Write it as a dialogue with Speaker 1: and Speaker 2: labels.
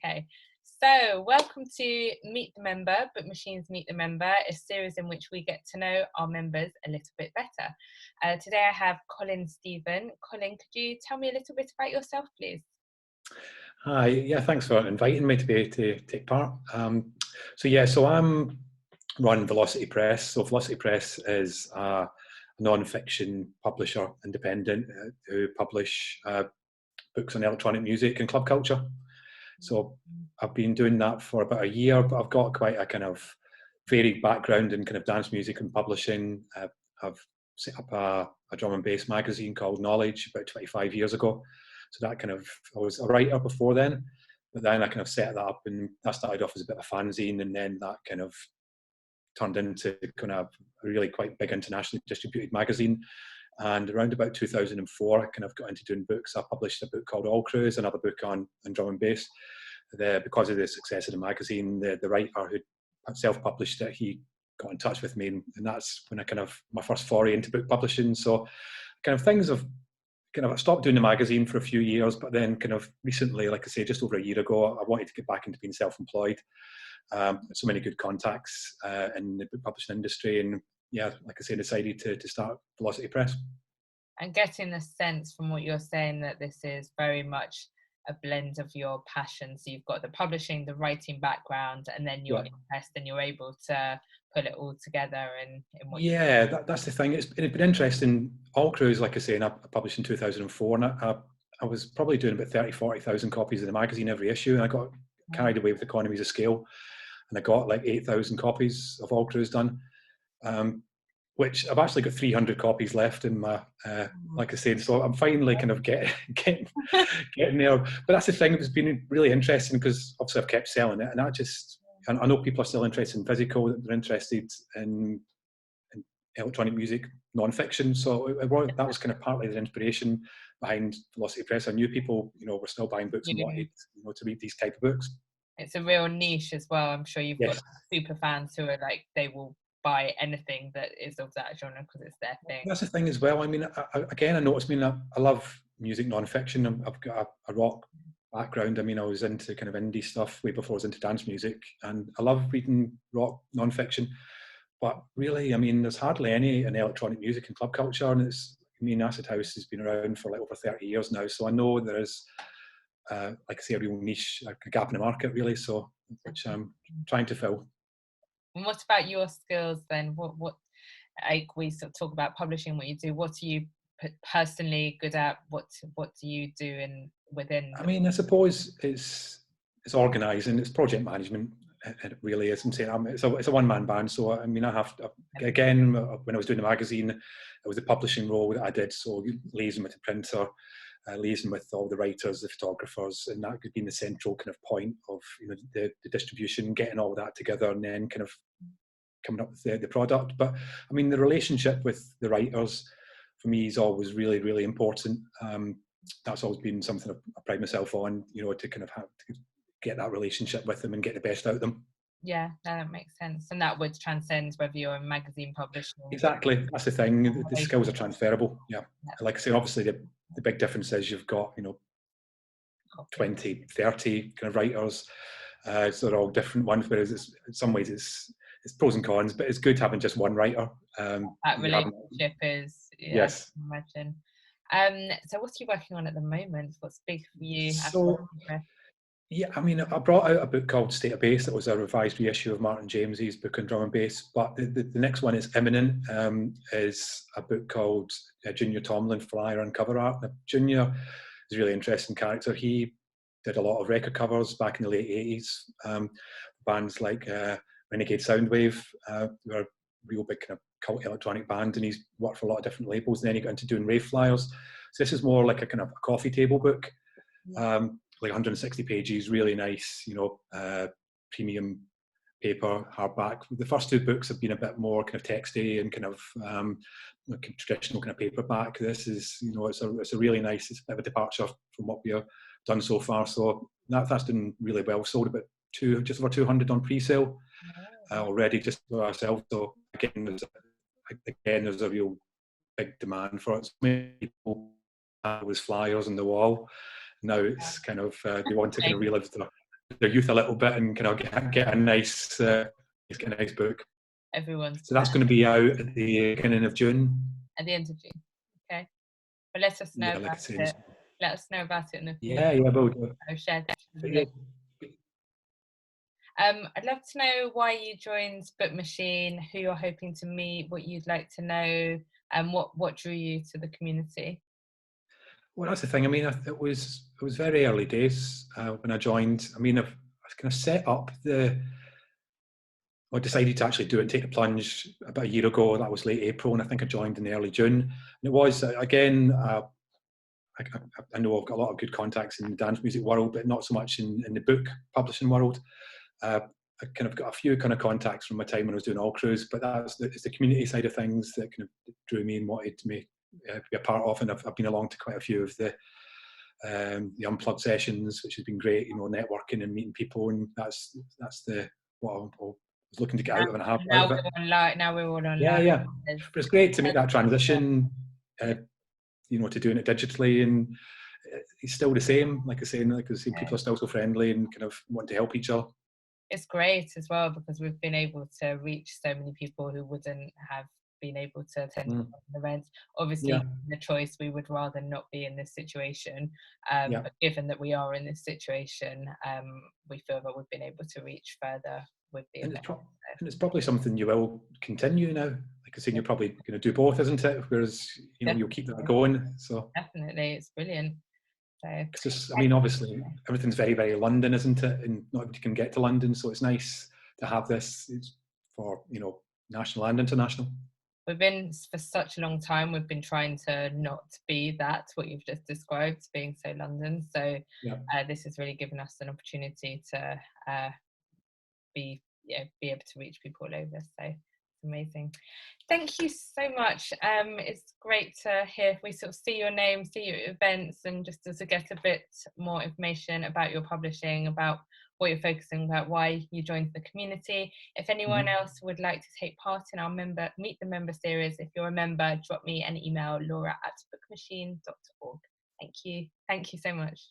Speaker 1: Okay, so welcome to Meet the Member, BookMachine's Meet the Member, a series in which we get to know our members a little bit better. Today I have Colin Steven. Colin, could you tell me a little bit about yourself, please?
Speaker 2: Hi, yeah, thanks for inviting me to take part. So I'm running Velocity Press. So Velocity Press is a non-fiction publisher, independent, who publish books on electronic music and club culture. So I've been doing that for about a year, but I've got quite a kind of varied background in kind of dance music and publishing. I've set up a drum and bass magazine called Knowledge about 25 years ago. So that kind of, I was a writer before then, but then I kind of set that up and that started off as a bit of a fanzine, and then that kind of turned into kind of a really quite big internationally distributed magazine. And around about 2004, I kind of got into doing books. I published a book called All Crews, another book on drum and bass. Because of the success of the magazine, the writer who self-published it, he got in touch with me, and that's when I kind of, my first foray into book publishing. So kind of things have kind of, I stopped doing the magazine for a few years, but then kind of recently, like I say, just over a year ago, I wanted to get back into being self-employed. So many good contacts in the book publishing industry, and yeah, like I say, decided to start Velocity Press.
Speaker 1: I'm getting the sense from what you're saying that this is very much a blend of your passion. So you've got the publishing, the writing background, and then your interest, and you're able to put it all together in what
Speaker 2: that's the thing. It's been interesting. All Crews, like I say, and I published in 2004, and I was probably doing about 40,000 copies of the magazine every issue, and I got carried away with economies of scale, and I got like 8,000 copies of All Crews done, which I've actually got 300 copies left in my, like I said, so I'm finally kind of getting there. But that's the thing, it's been really interesting because obviously I've kept selling it, and I know people are still interested in physical, they're interested in electronic music, non-fiction. So that was kind of partly the inspiration behind Velocity Press. I knew people, were still buying books and wanted, to read these type of books.
Speaker 1: It's a real niche as well. I'm sure you've got super fans who are like, they will buy anything that is of that genre because it's their thing.
Speaker 2: That's the thing as well. I mean, I noticed, I love music non-fiction. I've got a rock background. I mean, I was into kind of indie stuff way before I was into dance music, and I love reading rock non-fiction. But really, I mean, there's hardly any in electronic music and club culture, and Acid House has been around for like over 30 years now. So I know there is, like I say, a real niche, a gap in the market, really. So, which I'm trying to fill.
Speaker 1: And what about your skills then? What like we sort of talk about publishing, what you do. What are you personally good at? What do you do within?
Speaker 2: I mean, I suppose it's organising, it's project management. It really is. I'm saying it's a one-man band. So I mean, again, when I was doing the magazine, it was the publishing role that I did. So liaising with the printer, liaising with all the writers, the photographers, and that could be the central kind of point of the distribution, getting all that together, and then kind of coming up with the product. But I mean, the relationship with the writers for me is always really, really important. That's always been something I pride myself on, to kind of have to get that relationship with them and get the best out of them.
Speaker 1: Yeah, no, that makes sense. And that would transcend whether you're a magazine publisher.
Speaker 2: Exactly, that's the thing. The skills are transferable. Yeah, like I say, obviously the big difference is you've got 20, 30 kind of writers. So they're all different ones, whereas in some ways it's pros and cons, but it's good having just one writer.
Speaker 1: That relationship is,
Speaker 2: yes.
Speaker 1: I imagine. So what are you working on at the moment? What's big for you?
Speaker 2: Yeah, I mean, I brought out a book called State of Bass that was a revised reissue of Martin James's book on drum and bass, but the next one is imminent, is a book called Junior Tomlin, Flyer and Cover Art. Now, Junior is a really interesting character. He did a lot of record covers back in the late 80s. Bands like Renegade Soundwave were a real big kind of cult electronic band, and he's worked for a lot of different labels, and then he got into doing rave flyers. So this is more like a kind of a coffee table book. Like 160 pages, really nice, premium paper, hardback. The first two books have been a bit more kind of texty and kind of traditional kind of paperback. This is, it's a really nice, it's a bit of a departure from what we've done so far. So that's done really well. Sold about just over 200 on pre-sale already, just for ourselves. So again, there's a real big demand for it. So many people have those flyers on the wall. Now it's kind of, they want to kind of relive their youth a little bit and kind of get a nice book.
Speaker 1: Everyone's
Speaker 2: So that's going to be out at the beginning of June.
Speaker 1: At the end of June. Okay. But let us know about it. Let us know about it in the future.
Speaker 2: Yeah, will do.
Speaker 1: I've shared that. I'd love to know why you joined BookMachine, who you're hoping to meet, what you'd like to know, and what drew you to the community.
Speaker 2: Well, that's the thing. I mean, it was very early days when I joined. I mean, I kind of set up I decided to actually do it and take the plunge about a year ago. That was late April, and I think I joined in the early June. And it was, again, I know I've got a lot of good contacts in the dance music world, but not so much in the book publishing world. I kind of got a few kind of contacts from my time when I was doing All Crews, but it's the community side of things that kind of drew me and wanted me be a part of. And I've been along to quite a few of the unplugged sessions, which has been great, networking and meeting people. And that's what I was looking to get out of and have out of it.
Speaker 1: Now we're all online.
Speaker 2: Yeah. But it's great to make that transition, to doing it digitally, and it's still the same. Like I say, people are still so friendly and kind of want to help each other.
Speaker 1: It's great as well because we've been able to reach so many people who wouldn't have been able to attend events. Obviously, the choice, we would rather not be in this situation. But given that we are in this situation, we feel that we've been able to reach further with the event.
Speaker 2: And it's probably something you will continue now. Like I said, you're probably going to do both, isn't it? Whereas, you'll keep that going. So
Speaker 1: definitely, it's brilliant. So,
Speaker 2: I mean, obviously, everything's very, very London, isn't it? And not everybody can get to London, so it's nice to have this for, national and international.
Speaker 1: We've been, for such a long time, we've been trying to not be that, what you've just described, being so London. So this has really given us an opportunity to be able to reach people all over. So it's amazing. Thank you so much. It's great to hear, we sort of see your name, see your events, and just to get a bit more information about your publishing, about what you're focusing, about why you joined the community. If anyone else would like to take part in our Meet the Member series, if you're a member, drop me an email, laura@bookmachine.org. Thank you so much.